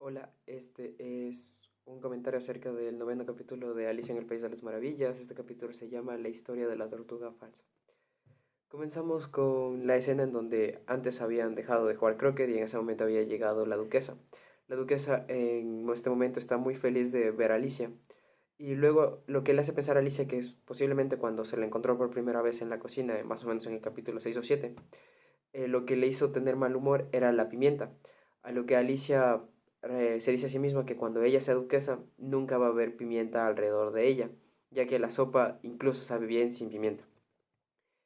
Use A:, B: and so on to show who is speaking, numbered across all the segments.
A: Hola, este es un comentario acerca del noveno capítulo de Alicia en el País de las Maravillas. Este capítulo se llama La historia de la tortuga falsa. Comenzamos con la escena en donde antes habían dejado de jugar croquet y en ese momento había llegado la duquesa. La duquesa en este momento está muy feliz de ver a Alicia y luego lo que le hace pensar a Alicia que es posiblemente cuando se la encontró por primera vez en la cocina, más o menos en el capítulo 6 o 7, lo que le hizo tener mal humor era la pimienta, a lo que Alicia se dice a sí misma que cuando ella sea duquesa nunca va a haber pimienta alrededor de ella, ya que la sopa incluso sabe bien sin pimienta.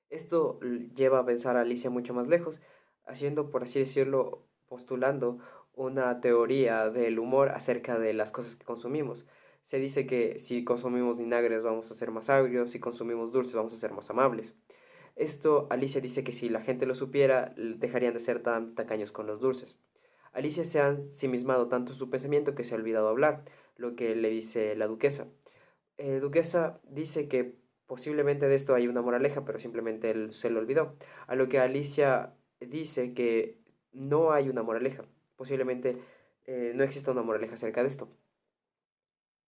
A: Esto lleva a pensar a Alicia mucho más lejos, haciendo, por así decirlo, postulando una teoría del humor acerca de las cosas que consumimos. Se dice que si consumimos vinagres vamos a ser más agrios, si consumimos dulces vamos a ser más amables. Esto Alicia dice que si la gente lo supiera, dejarían de ser tan tacaños con los dulces. Alicia se ha ensimismado tanto en su pensamiento que se ha olvidado hablar, lo que le dice la duquesa. Duquesa dice que posiblemente de esto hay una moraleja, pero simplemente él se lo olvidó. A lo que Alicia dice que no hay una moraleja. Posiblemente no exista una moraleja acerca de esto.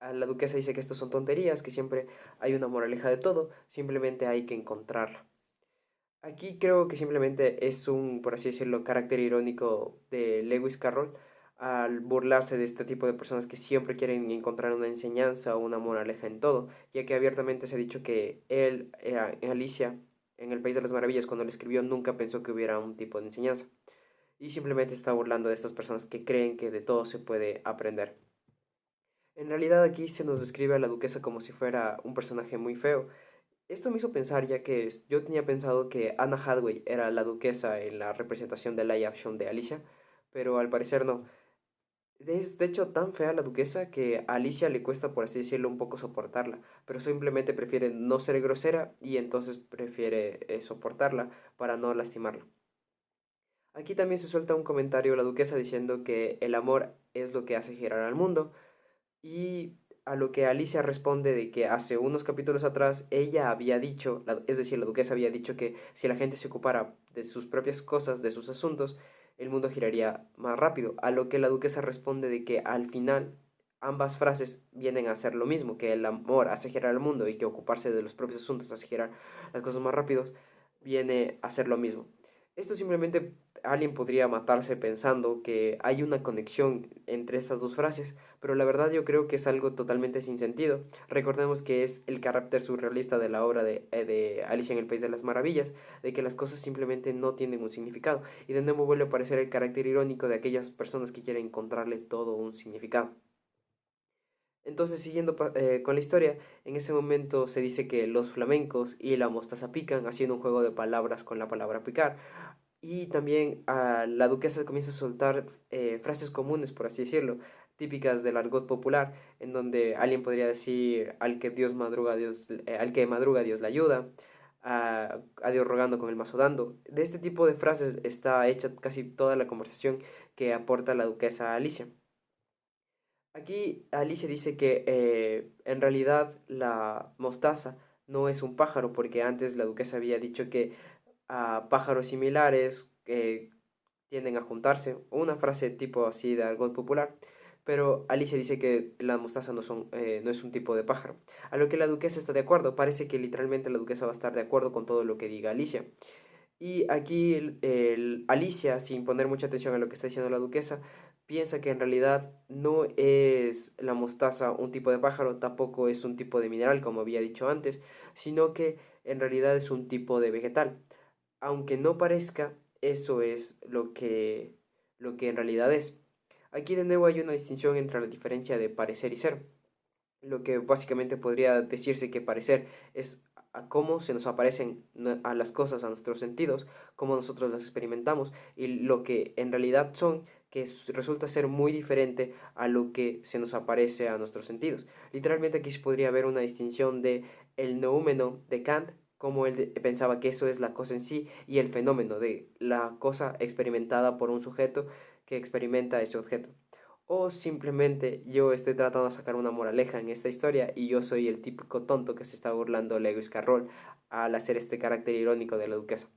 A: A la duquesa dice que esto son tonterías, que siempre hay una moraleja de todo, simplemente hay que encontrarla. Aquí creo que simplemente es un, por así decirlo, carácter irónico de Lewis Carroll al burlarse de este tipo de personas que siempre quieren encontrar una enseñanza o una moraleja en todo, ya que abiertamente se ha dicho que él, en Alicia, en el País de las Maravillas, cuando lo escribió, nunca pensó que hubiera un tipo de enseñanza. Y simplemente está burlando de estas personas que creen que de todo se puede aprender. En realidad aquí se nos describe a la duquesa como si fuera un personaje muy feo. Esto me hizo pensar, ya que yo tenía pensado que Anna Hathaway era la duquesa en la representación de live action de Alicia, pero al parecer no. Es de hecho tan fea la duquesa que a Alicia le cuesta, por así decirlo, un poco soportarla, pero simplemente prefiere no ser grosera y entonces prefiere soportarla para no lastimarla. Aquí también se suelta un comentario la duquesa diciendo que el amor es lo que hace girar al mundo, y a lo que Alicia responde de que hace unos capítulos atrás ella había dicho, es decir, la duquesa había dicho que si la gente se ocupara de sus propias cosas, de sus asuntos, el mundo giraría más rápido. A lo que la duquesa responde de que al final ambas frases vienen a ser lo mismo, que el amor hace girar el mundo y que ocuparse de los propios asuntos hace girar las cosas más rápidos, viene a ser lo mismo. Esto simplemente alguien podría matarse pensando que hay una conexión entre estas dos frases, pero la verdad yo creo que es algo totalmente sin sentido. Recordemos que es el carácter surrealista de la obra de Alicia en el País de las Maravillas, de que las cosas simplemente no tienen un significado, y de nuevo vuelve a aparecer el carácter irónico de aquellas personas que quieren encontrarle todo un significado. Entonces, siguiendo con la historia, en ese momento se dice que los flamencos y la mostaza pican, haciendo un juego de palabras con la palabra picar. Y también la duquesa comienza a soltar frases comunes, por así decirlo, típicas del argot popular, en donde alguien podría decir al que Dios madruga, Dios, al que madruga, Dios le ayuda, a Dios rogando con el mazo dando. De este tipo de frases está hecha casi toda la conversación que aporta la duquesa a Alicia. Aquí Alicia dice que en realidad la mostaza no es un pájaro, porque antes la duquesa había dicho que pájaros similares tienden a juntarse, una frase tipo así de algo popular, pero Alicia dice que la mostaza no es un tipo de pájaro, a lo que la duquesa está de acuerdo, parece que literalmente la duquesa va a estar de acuerdo con todo lo que diga Alicia. Y aquí Alicia, sin poner mucha atención a lo que está diciendo la duquesa, piensa que en realidad no es la mostaza un tipo de pájaro, tampoco es un tipo de mineral, como había dicho antes, sino que en realidad es un tipo de vegetal. Aunque no parezca, eso es lo que en realidad es. Aquí de nuevo hay una distinción entre la diferencia de parecer y ser, lo que básicamente podría decirse que parecer es a cómo se nos aparecen a las cosas, a nuestros sentidos, cómo nosotros las experimentamos, y lo que en realidad son, que resulta ser muy diferente a lo que se nos aparece a nuestros sentidos. Literalmente aquí se podría ver una distinción de el noúmeno de Kant, como él pensaba que eso es la cosa en sí, y el fenómeno de la cosa experimentada por un sujeto que experimenta ese objeto. O simplemente yo estoy tratando de sacar una moraleja en esta historia y yo soy el típico tonto que se está burlando de Lewis Carroll al hacer este carácter irónico de la duquesa.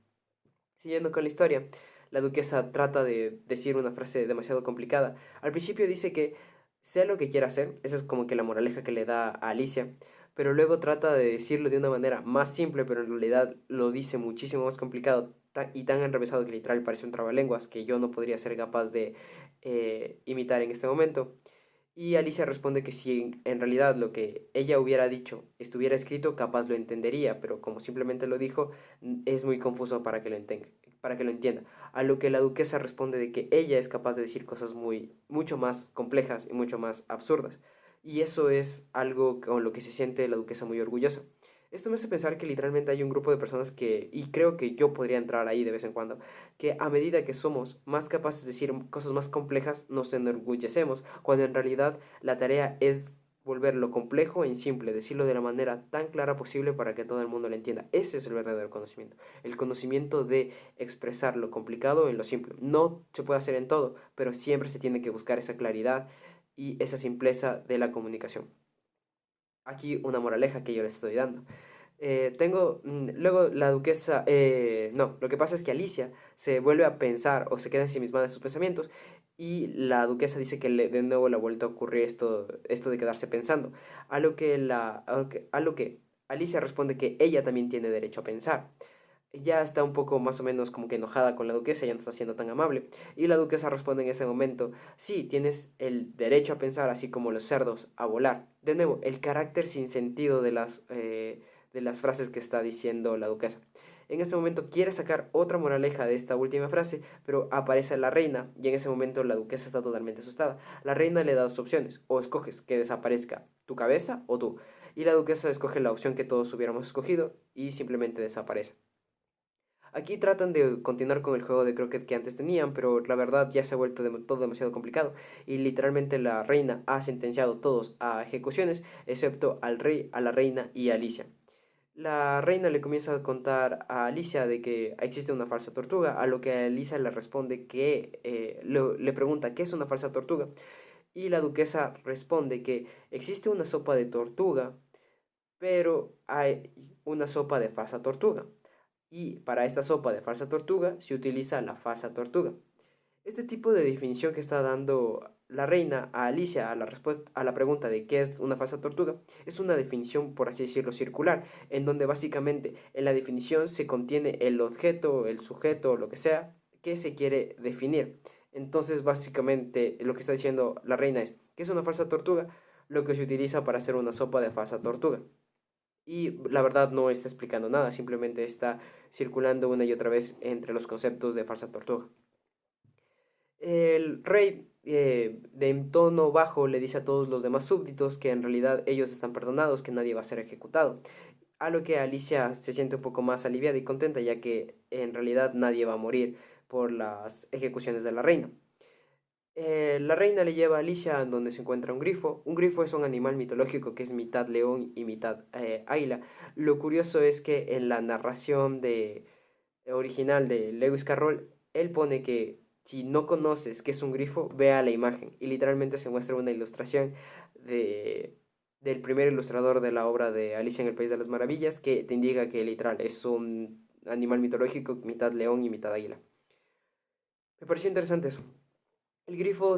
A: Siguiendo con la historia, la duquesa trata de decir una frase demasiado complicada. Al principio dice que sea lo que quiera hacer, esa es como que la moraleja que le da a Alicia, pero luego trata de decirlo de una manera más simple, pero en realidad lo dice muchísimo más complicado y tan enrevesado que literal parece un trabalenguas que yo no podría ser capaz de imitar en este momento. Y Alicia responde que si en realidad lo que ella hubiera dicho estuviera escrito, capaz lo entendería, pero como simplemente lo dijo, es muy confuso para que lo entienda. A lo que la duquesa responde de que ella es capaz de decir cosas mucho más complejas y mucho más absurdas. Y eso es algo con lo que se siente la duquesa muy orgullosa. Esto me hace pensar que literalmente hay un grupo de personas que, y creo que yo podría entrar ahí de vez en cuando, que a medida que somos más capaces de decir cosas más complejas, nos enorgullecemos, cuando en realidad la tarea es volver lo complejo en simple, decirlo de la manera tan clara posible para que todo el mundo lo entienda. Ese es el verdadero conocimiento, el conocimiento de expresar lo complicado en lo simple. No se puede hacer en todo, pero siempre se tiene que buscar esa claridad y esa simpleza de la comunicación. Aquí una moraleja que yo les estoy dando. Luego la duquesa, no, lo que pasa es que Alicia se vuelve a pensar o se queda ensimismada en sus pensamientos y la duquesa dice que de nuevo le ha vuelto a ocurrir esto de quedarse pensando, a lo que Alicia responde que ella también tiene derecho a pensar. Ya está un poco más o menos como que enojada con la duquesa, ya no está siendo tan amable. Y la duquesa responde en ese momento, sí, tienes el derecho a pensar así como los cerdos a volar. De nuevo, el carácter sin sentido de las frases que está diciendo la duquesa. En este momento quiere sacar otra moraleja de esta última frase, pero aparece la reina y en ese momento la duquesa está totalmente asustada. La reina le da dos opciones, o escoges que desaparezca tu cabeza o tú. Y la duquesa escoge la opción que todos hubiéramos escogido y simplemente desaparece. Aquí tratan de continuar con el juego de croquet que antes tenían, pero la verdad ya se ha vuelto todo demasiado complicado y literalmente la reina ha sentenciado todos a ejecuciones, excepto al rey, a la reina y a Alicia. La reina le comienza a contar a Alicia de que existe una falsa tortuga, a lo que Alicia le responde que le pregunta qué es una falsa tortuga y la duquesa responde que existe una sopa de tortuga, pero hay una sopa de falsa tortuga y para esta sopa de falsa tortuga se utiliza la falsa tortuga. Este tipo de definición que está dando la reina a Alicia a la respuesta a la pregunta de qué es una falsa tortuga es una definición, por así decirlo, circular, en donde básicamente en la definición se contiene el objeto, el sujeto, lo que sea que se quiere definir. Entonces, básicamente lo que está diciendo la reina es que es una falsa tortuga, lo que se utiliza para hacer una sopa de falsa tortuga. Y la verdad no está explicando nada, simplemente está circulando una y otra vez entre los conceptos de falsa tortuga. El rey, de tono bajo, le dice a todos los demás súbditos que en realidad ellos están perdonados, que nadie va a ser ejecutado. A lo que Alicia se siente un poco más aliviada y contenta, ya que en realidad nadie va a morir por las ejecuciones de la reina. La reina le lleva a Alicia a donde se encuentra un grifo. Un grifo es un animal mitológico que es mitad león y mitad águila. Lo curioso es que en la narración original de Lewis Carroll, él pone que si no conoces qué es un grifo, vea la imagen. Y literalmente se muestra una ilustración de, del primer ilustrador de la obra de Alicia en el País de las Maravillas, que te indica que literal es un animal mitológico, mitad león y mitad águila. Me pareció interesante eso. El grifo,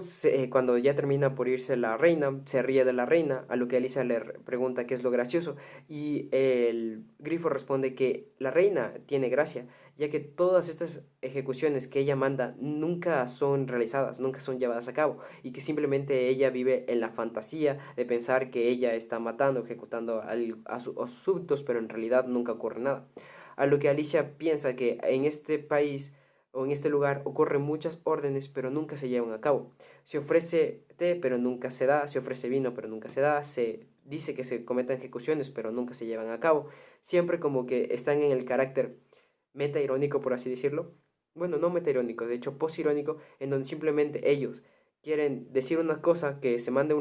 A: cuando ya termina por irse la reina, se ríe de la reina, a lo que Alicia le pregunta qué es lo gracioso, y el grifo responde que la reina tiene gracia, ya que todas estas ejecuciones que ella manda nunca son realizadas, nunca son llevadas a cabo, y que simplemente ella vive en la fantasía de pensar que ella está matando, ejecutando a sus súbditos, pero en realidad nunca ocurre nada. A lo que Alicia piensa que en este país o en este lugar ocurren muchas órdenes pero nunca se llevan a cabo. Se ofrece té pero nunca se da, se ofrece vino pero nunca se da, se dice que se cometen ejecuciones pero nunca se llevan a cabo. Siempre como que están en el carácter meta irónico por así decirlo. Bueno, no meta irónico, de hecho posirónico, en donde simplemente ellos quieren decir una cosa, que se mande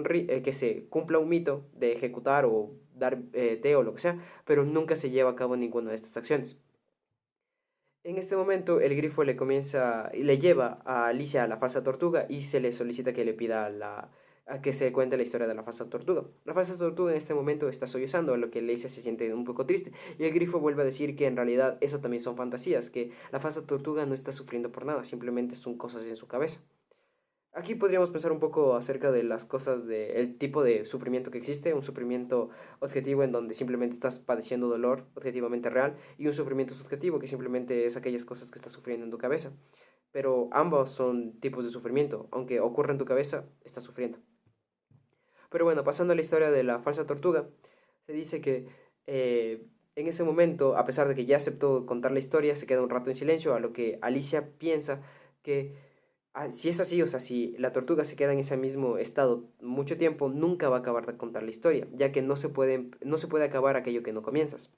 A: que se cumpla un mito de ejecutar o dar té o lo que sea, pero nunca se lleva a cabo ninguna de estas acciones. En este momento el grifo le lleva a Alicia a la falsa tortuga y se le solicita que le pida a que se cuente la historia de la falsa tortuga. La falsa tortuga en este momento está sollozando, a lo que Alicia se siente un poco triste, y el grifo vuelve a decir que en realidad eso también son fantasías, que la falsa tortuga no está sufriendo por nada, simplemente son cosas en su cabeza. Aquí podríamos pensar un poco acerca de las cosas, del tipo de sufrimiento que existe, un sufrimiento objetivo en donde simplemente estás padeciendo dolor objetivamente real, y un sufrimiento subjetivo que simplemente es aquellas cosas que estás sufriendo en tu cabeza. Pero ambos son tipos de sufrimiento, aunque ocurra en tu cabeza, estás sufriendo. Pero bueno, pasando a la historia de la falsa tortuga, se dice que en ese momento, a pesar de que ya aceptó contar la historia, se queda un rato en silencio, a lo que Alicia piensa que si es así, o sea, si la tortuga se queda en ese mismo estado mucho tiempo, nunca va a acabar de contar la historia, ya que no se puede acabar aquello que no comienzas.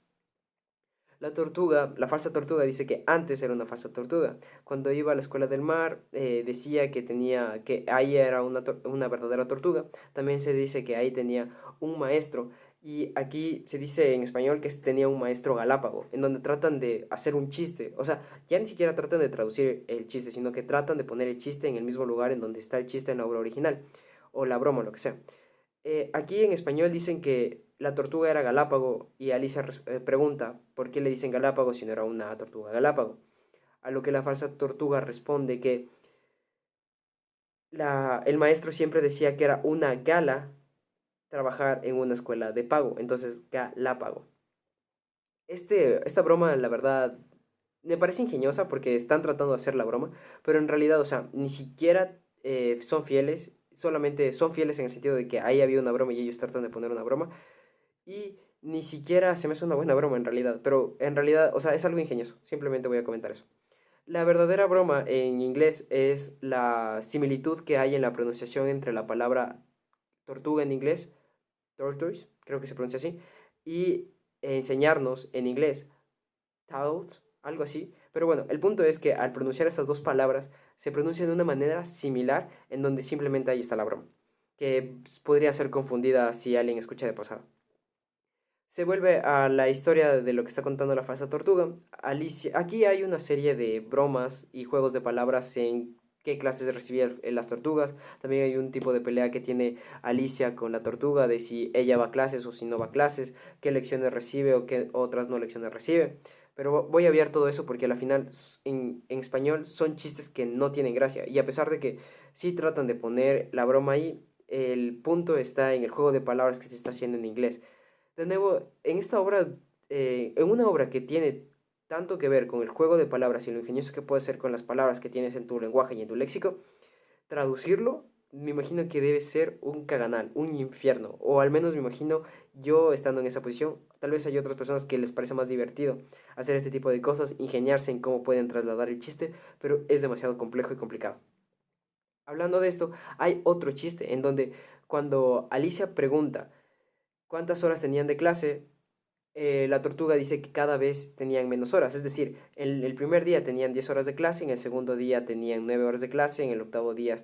A: La tortuga, la falsa tortuga dice que antes era una falsa tortuga. Cuando iba a la escuela del mar, decía que ahí era una verdadera tortuga. También se dice que ahí tenía un maestro. Y aquí se dice en español que tenía un maestro galápago, en donde tratan de hacer un chiste. O sea, ya ni siquiera tratan de traducir el chiste, sino que tratan de poner el chiste en el mismo lugar en donde está el chiste en la obra original, o la broma, o lo que sea. Aquí en español dicen que la tortuga era Galápago, y Alicia pregunta por qué le dicen Galápago si no era una tortuga Galápago. A lo que la falsa tortuga responde que el maestro siempre decía que era una gala trabajar en una escuela de pago, entonces Galápago. Esta broma, la verdad, me parece ingeniosa porque están tratando de hacer la broma, pero en realidad, o sea, ni siquiera son fieles, solamente son fieles en el sentido de que ahí había una broma y ellos tratan de poner una broma, y ni siquiera se me hace una buena broma en realidad, pero en realidad, o sea, es algo ingenioso, simplemente voy a comentar eso. La verdadera broma en inglés es la similitud que hay en la pronunciación entre la palabra tortuga en inglés, tortoise, creo que se pronuncia así, y enseñarnos en inglés, taught, algo así. Pero bueno, el punto es que al pronunciar estas dos palabras se pronuncian de una manera similar, en donde simplemente ahí está la broma, que podría ser confundida si alguien escucha de pasada. Se vuelve a la historia de lo que está contando la falsa tortuga. Alicia, aquí hay una serie de bromas y juegos de palabras en qué clases recibían las tortugas. También hay un tipo de pelea que tiene Alicia con la tortuga, de si ella va a clases o si no va a clases, qué lecciones recibe o qué otras no lecciones recibe. Pero voy a obviar todo eso porque al final en español son chistes que no tienen gracia. Y a pesar de que sí tratan de poner la broma ahí, el punto está en el juego de palabras que se está haciendo en inglés. De nuevo, en esta obra, en una obra que tiene tanto que ver con el juego de palabras y lo ingenioso que puede ser con las palabras que tienes en tu lenguaje y en tu léxico, traducirlo, me imagino que debe ser un caganal, un infierno, o al menos me imagino yo estando en esa posición. Tal vez hay otras personas que les parece más divertido hacer este tipo de cosas, ingeniarse en cómo pueden trasladar el chiste, pero es demasiado complejo y complicado. Hablando de esto, hay otro chiste en donde cuando Alicia pregunta cuántas horas tenían de clase, la tortuga dice que cada vez tenían menos horas. Es decir, en el primer día tenían 10 horas de clase, en el segundo día tenían 9 horas de clase, en el octavo día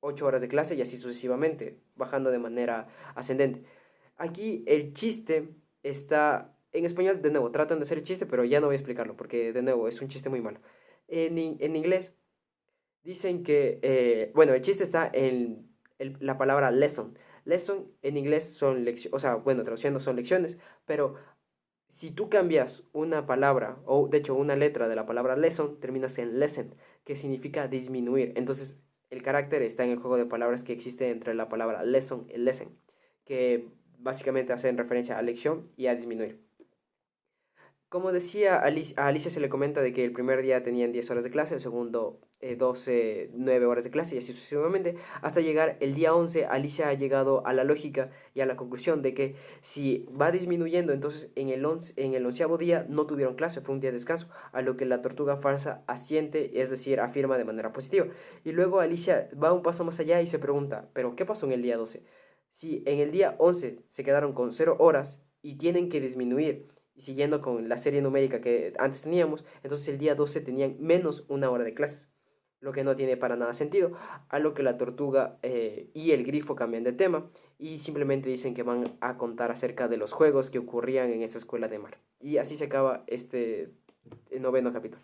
A: 8 horas de clase, y así sucesivamente, bajando de manera ascendente. Aquí el chiste está en español. De nuevo, tratan de hacer el chiste, pero ya no voy a explicarlo porque de nuevo es un chiste muy malo. En inglés dicen que, bueno, el chiste está en la palabra lesson. Lesson en inglés son lecciones, o sea, bueno, traduciendo son lecciones, pero si tú cambias una palabra, o de hecho una letra de la palabra lesson, terminas en lesson, que significa disminuir. Entonces, el carácter está en el juego de palabras que existe entre la palabra lesson y lesson, que básicamente hacen referencia a lección y a disminuir. Como decía, a Alicia se le comenta de que el primer día tenían 10 horas de clase, el segundo 12, 9 horas de clase, y así sucesivamente. Hasta llegar el día 11, Alicia ha llegado a la lógica y a la conclusión de que si va disminuyendo, entonces en el onceavo día no tuvieron clase, fue un día de descanso, a lo que la tortuga falsa asiente, es decir, afirma de manera positiva. Y luego Alicia va un paso más allá y se pregunta, ¿pero qué pasó en el día 12? Si en el día 11 se quedaron con 0 horas y tienen que disminuir, y siguiendo con la serie numérica que antes teníamos, entonces el día 12 tenían menos una hora de clases, lo que no tiene para nada sentido, a lo que la tortuga y el grifo cambian de tema y simplemente dicen que van a contar acerca de los juegos que ocurrían en esa escuela de mar. Y así se acaba este noveno capítulo.